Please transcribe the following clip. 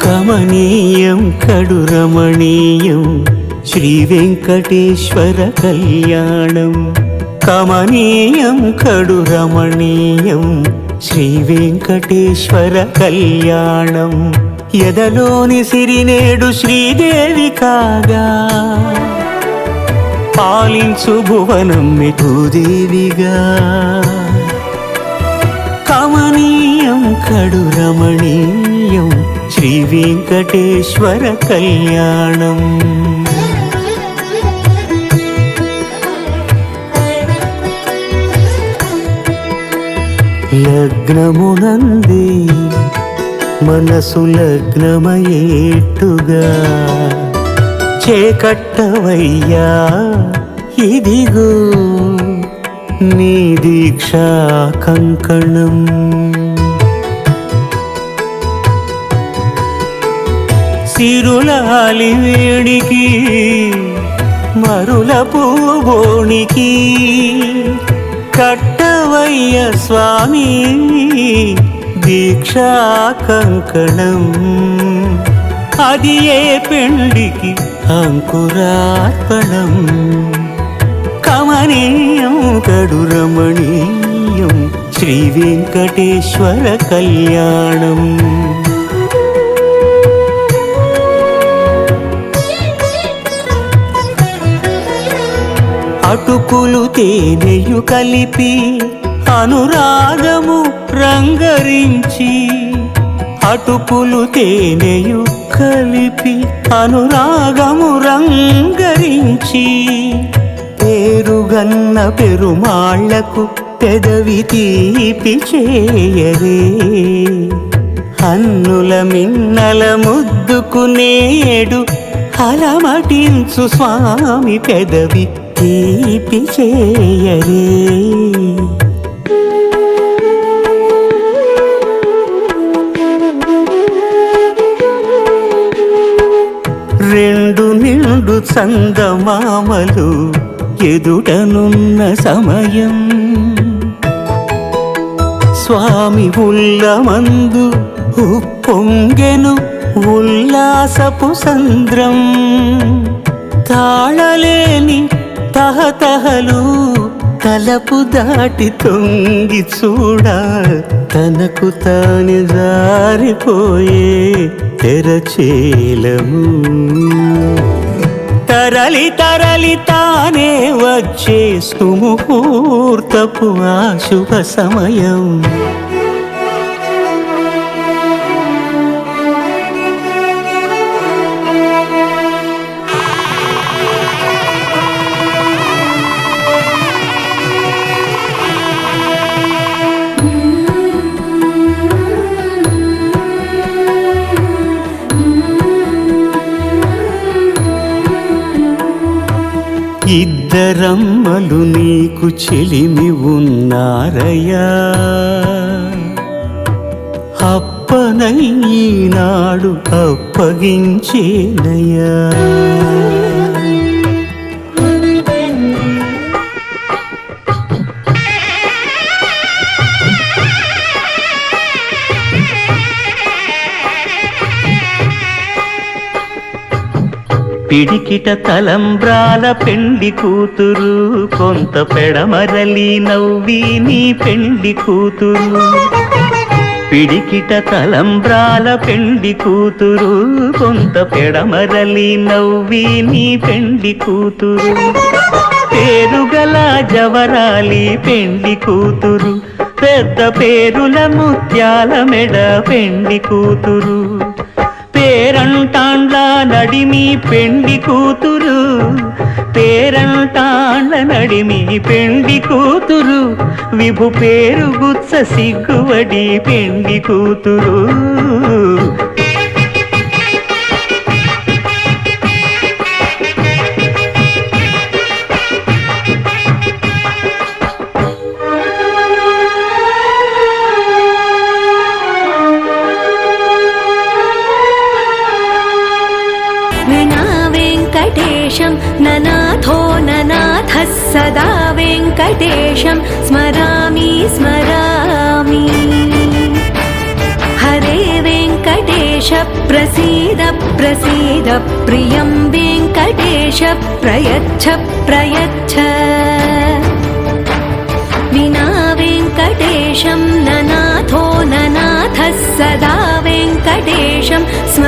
కమనీయం కడు రమణీయం శ్రీ వెంకటేశ్వర కళ్యాణం. కమనీయం కడు రమణీయం శ్రీ వెంకటేశ్వర కళ్యాణం. ఎదలోని సిరినేడు శ్రీదేవి కాగా పాలించు భువనం భూదేవిగా. కమనీయం కడు రమణీయం శ్రీ వెంకటేశ్వర కళ్యాణం. లగ్నమునందే మనసు లగ్నమయేట్టుగా చేకట్టవయ్యా ఇదిగో నీ దీక్షా కంకణం. సిరులాలి వేడికి మరుల పూబోనికి కట్టవయ్య స్వామి దీక్షా కంకణం. అది ఏ పెండికి అంకురార్పణం. కమనీయం కడు రమణీయం శ్రీ వెంకటేశ్వర కళ్యాణం. అటుకులు తేనెయు కలిపి అనురాగము రంగరించి. అటుకులు తేనెయు కలిపి అనురాగము రంగరించి. పేరుగన్న పెరుమాళ్లకు పెదవి తీపి చేయరే. అన్నుల మిన్నల ముద్దుకు నేడు అలమటించు స్వామి పెదవి తీపి చేయరే. రెండు నిండు చందమామలు ఎదుటనున్న సమయం. స్వామి ఉల్లమందు ఉప్పొంగెను ఉల్లాసపు సంద్రం. తాళలేని తహతహలు తలపు దాటి తొంగి చూడ తనకు తాను జారిపోయే తెరచేలము. తరలి తరలి తానే వచ్చే సుముహూర్తపు ఆ శుభ సమయం. ఇద్దరమ్మలు నీకు చెలిమి ఉన్నారయ్యా. అప్పనయ్యనాడు అప్పగించేనయ్యా. పిడికిట తలంబ్రాల పెండి కూతురు కొంత పెడమరలి నవ్వి నీ పెండి కూతురు. పిడికిట తలంబ్రాల పెండి కూతురు కొంత పెడమరలి నవ్వి నీ పెండి కూతురు. పేరుగల జవరాలి పెండి కూతురు పెద్ద పేరుల ముత్యాల మెడ పెండి కూతురు. పేరంటాండ్ల నడిమి పెండి కూతురు. పేరంటాండ్ల నడిమి పెండి కూతురు. విభు పేరు గుత్స సిగ్గువడి పెండి కూతురు. ननाथो ननाथः सदा वेङ्कटेशं स्मरामि स्मरामि. हरे वेङ्कटेश प्रसीद प्रसीद प्रियं वेङ्कटेश प्रयच्छ प्रयच्छ विना वेङ्कटेशं ननाथो ननाथः सदा वेङ्कटेशं स्म